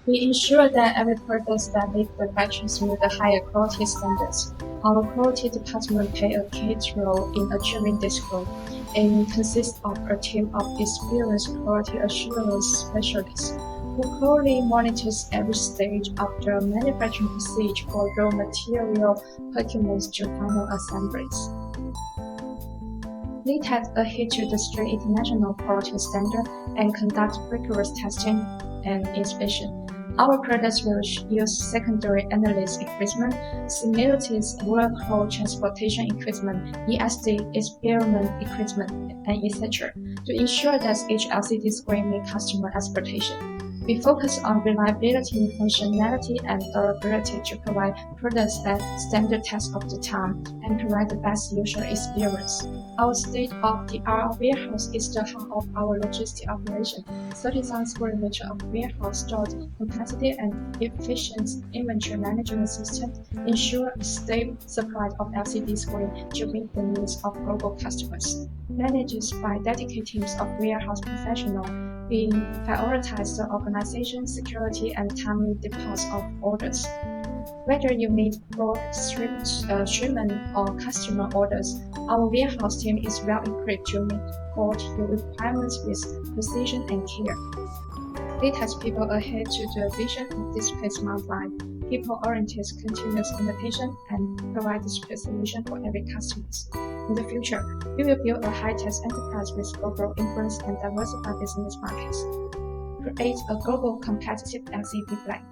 We ensure that every product that we manufactures meet the higher quality standards. Our quality department plays a key role in achieving this goal. It consists of a team of experienced quality assurance specialists who closely monitors every stage of the manufacturing procedure for raw material procurement to final assemblies. Leadtek adheres to the strict international quality standard and conducts rigorous testing and inspection. Our products will use secondary analysis equipment, similarities, vehicle transportation equipment, ESD experiment equipment, and etc. to ensure that each LCD screen meets customer expectations. We focus on reliability, functionality, and durability to provide products that stand the test of the time and provide the best user experience. Our state-of-the-art warehouse is the heart of our logistic operation. 30,000 square meters of warehouse stored capacity and efficient inventory management system ensure a stable supply of LCD screens to meet the needs of global customers. Managed by dedicated teams of warehouse professionals, we prioritize the organization, security, and timely deposit of orders. Whether you need bulk shipment or customer orders, our warehouse team is well equipped to meet your requirements with precision and care. Leadtek's people adhere to the vision of display smart life, people-oriented continuous innovation, and provide display solution for every customer. In the future, we will build a high-tech enterprise with global influence and diversified business markets. Create a global competitive LCD brand.